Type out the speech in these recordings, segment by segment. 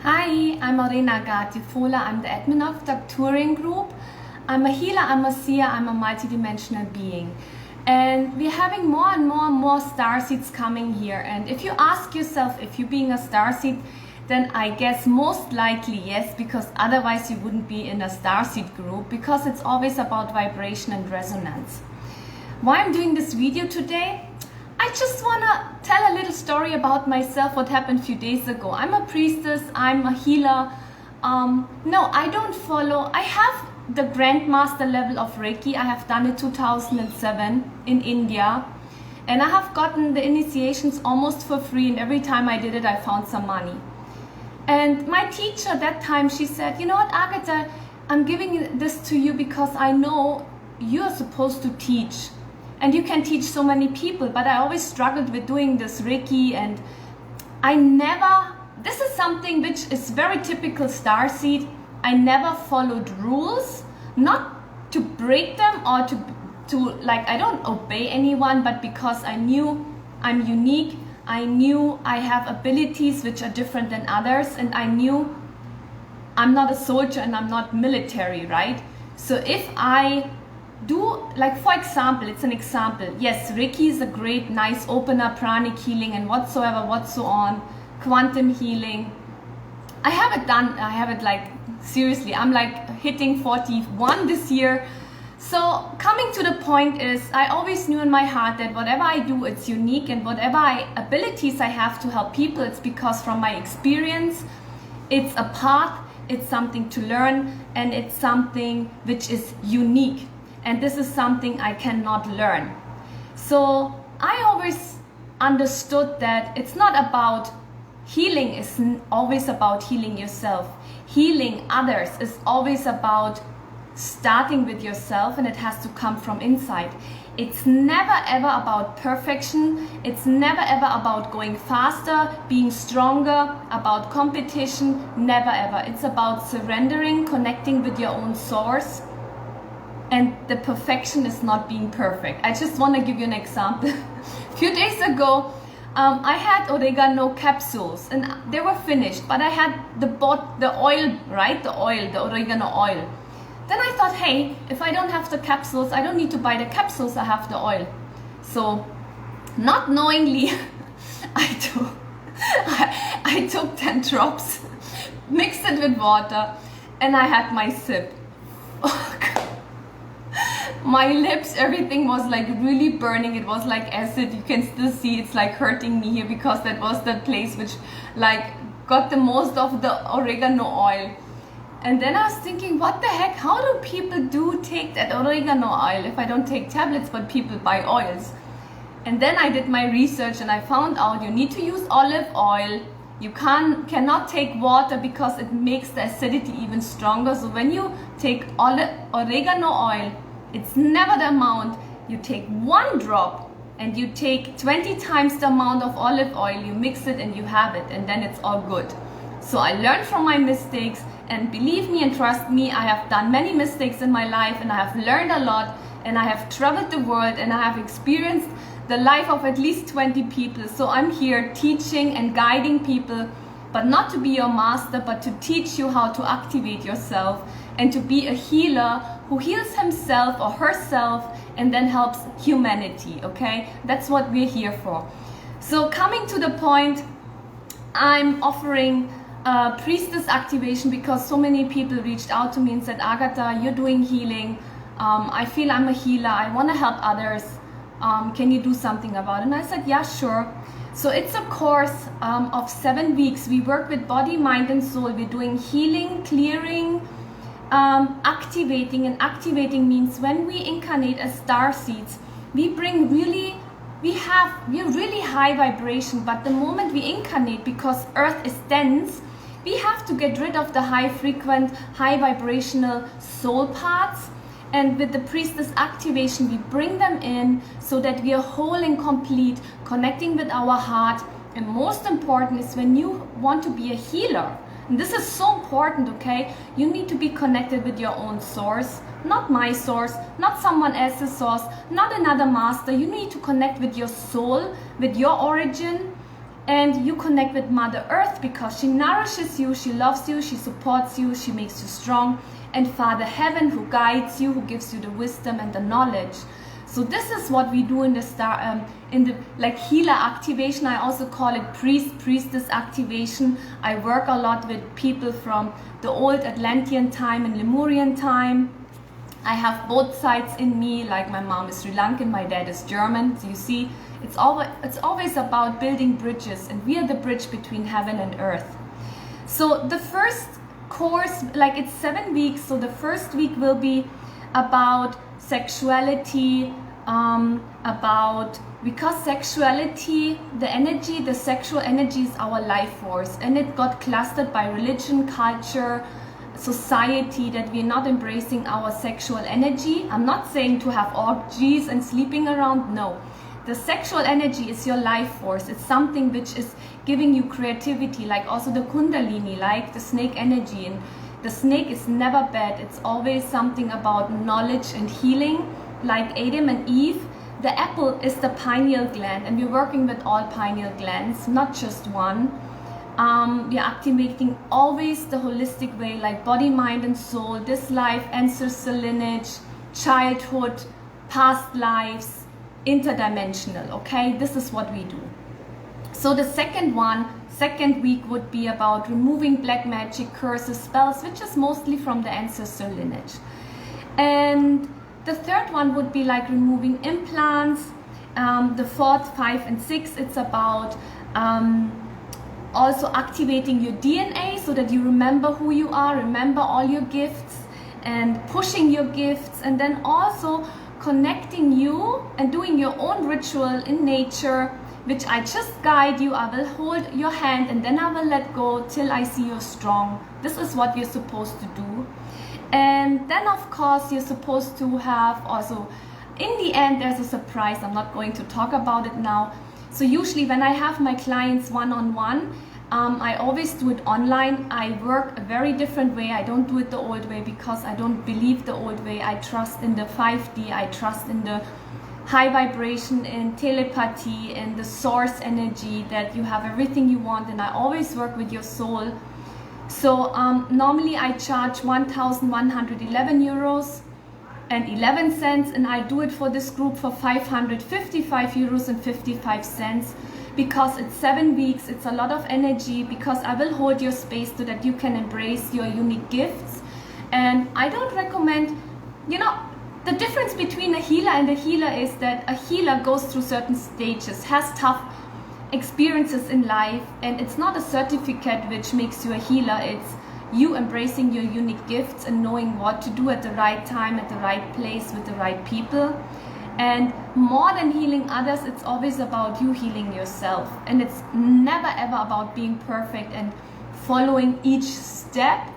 Hi, I'm Orena Gatifola. I'm the admin of the touring group. I'm a healer, I'm a seer, I'm a multidimensional being. And we're having more and more starseeds coming here. And if you ask yourself if you're being a starseed, then I guess most likely yes, because otherwise you wouldn't be in a starseed group, because it's always about vibration and resonance. Why I'm doing this video today? I just want to tell a little story about myself, what happened a few days ago. I'm a priestess, I'm a healer. No, I don't follow. I have the Grandmaster level of Reiki. I have done it 2007 in India. And I have gotten the initiations almost for free, and every time I did it, I found some money. And my teacher at that time, she said, you know what, Agatha, I'm giving this to you because I know you're supposed to teach. And you can teach so many people, but I always struggled with doing this Reiki, and this is something which is very typical starseed. I never followed rules, not to break them or I don't obey anyone, but because I knew I'm unique, I knew I have abilities which are different than others, and I knew I'm not a soldier and I'm not military, right? So if I do, like for example, it's an example. Yes, Reiki is a great, nice opener, pranic healing and whatsoever, quantum healing. I have it like, seriously, I'm like hitting 41 this year. So coming to the point is, I always knew in my heart that whatever I do, it's unique, and whatever abilities I have to help people, it's because from my experience, it's a path, it's something to learn, and it's something which is unique. And this is something I cannot learn. So I always understood that it's not about healing, is always about healing yourself. Healing others is always about starting with yourself, and it has to come from inside. It's never ever about perfection. It's never ever about going faster, being stronger, about competition. Never ever. It's about surrendering, connecting with your own source. And the perfection is not being perfect. I just want to give you an example. A few days ago, I had oregano capsules and they were finished, but I had the oil, right? The oregano oil. Then I thought, hey, if I don't have the capsules, I don't need to buy the capsules, I have the oil. So, not knowingly, I took 10 drops, mixed it with water, and I had my sip. Oh, God. My lips, everything was like really burning. It was like acid. You can still see it's like hurting me here, because that was the place which like got the most of the oregano oil. And then I was thinking, what the heck, how do people take that oregano oil if I don't take tablets, but people buy oils? And then I did my research and I found out you need to use olive oil. You cannot take water because it makes the acidity even stronger. So when you take oregano oil, it's never the amount. You take 1 drop and you take 20 times the amount of olive oil, you mix it and you have it, and then it's all good. So I learned from my mistakes, and believe me and trust me, I have done many mistakes in my life, and I have learned a lot, and I have traveled the world, and I have experienced the life of at least 20 people. So I'm here teaching and guiding people, but not to be your master, but to teach you how to activate yourself and to be a healer who heals himself or herself and then helps humanity, okay? That's what we're here for. So coming to the point, I'm offering priestess activation because so many people reached out to me and said, Agatha, you're doing healing. I feel I'm a healer. I want to help others. Can you do something about it? And I said, yeah, sure. So it's a course of 7 weeks. We work with body, mind, and soul. We're doing healing, clearing, activating. And activating means when we incarnate as starseeds, we're really high vibration. But the moment we incarnate, because Earth is dense, we have to get rid of the high frequent, high vibrational soul parts. And with the priestess activation, we bring them in so that we are whole and complete, connecting with our heart. And most important is when you want to be a healer, and this is so important, okay? You need to be connected with your own source, not my source, not someone else's source, not another master. You need to connect with your soul, with your origin, And you connect with Mother Earth because she nourishes you, she loves you, she supports you, she makes you strong. And Father Heaven, who guides you, who gives you the wisdom and the knowledge. So this is what we do in the like healer activation. I also call it priestess activation. I work a lot with people from the old Atlantean time and Lemurian time. I have both sides in me, like my mom is Sri Lankan, my dad is German. So you see, it's always about building bridges, and we are the bridge between heaven and earth. So the first course, like it's 7 weeks, so the first week will be about sexuality, because sexuality, the sexual energy is our life force, and it got clustered by religion, culture, society, that we're not embracing our sexual energy. I'm not saying to have orgies and sleeping around, no. The sexual energy is your life force. It's something which is giving you creativity, like also the Kundalini, like the snake energy. And the snake is never bad. It's always something about knowledge and healing, like Adam and Eve. The apple is the pineal gland, and we're working with all pineal glands, not just one. We are activating always the holistic way, like body, mind, and soul, this life, ancestral lineage, childhood, past lives, interdimensional, okay? This is what we do. So the second week would be about removing black magic, curses, spells, which is mostly from the ancestral lineage. And the third one would be like removing implants. The 4th, 5, and 6, it's about also activating your DNA so that you remember who you are, remember all your gifts, and pushing your gifts, and then also connecting you and doing your own ritual in nature, which I just guide you. I will hold your hand and then I will let go till I see you're strong. This is what you're supposed to do. And then of course you're supposed to have also, in the end there's a surprise. I'm not going to talk about it now. So usually when I have my clients one-on-one, I always do it online. I work a very different way. I don't do it the old way because I don't believe the old way. I trust in the 5D. I trust in the high vibration, in telepathy, in the source energy, that you have everything you want, and I always work with your soul. So normally I charge 1,111 euros and 11 cents, and I do it for this group for 555 euros and 55 cents, because it's 7 weeks, it's a lot of energy, because I will hold your space so that you can embrace your unique gifts. And I don't recommend, you know, the difference between a healer and a healer is that a healer goes through certain stages, has tough experiences in life, and it's not a certificate which makes you a healer. It's you embracing your unique gifts and knowing what to do at the right time, at the right place, with the right people. And more than healing others, it's always about you healing yourself. And it's never ever about being perfect and following each step.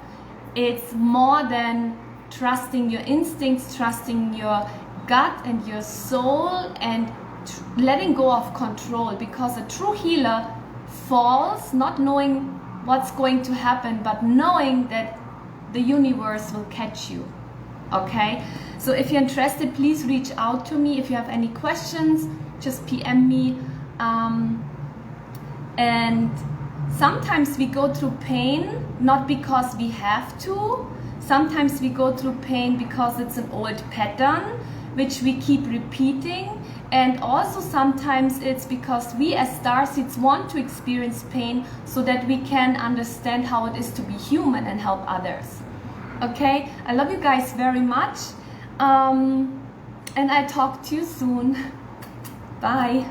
It's more than trusting your instincts, trusting your gut and your soul, and letting go of control, because a true healer falls not knowing what's going to happen, but knowing that the universe will catch you. Okay, so if you're interested, please reach out to me. If you have any questions, just PM me. And sometimes we go through pain not because we have to. Sometimes we go through pain because it's an old pattern which we keep repeating. And also sometimes it's because we as starseeds want to experience pain so that we can understand how it is to be human and help others. Okay, I love you guys very much. And I talk to you soon. Bye.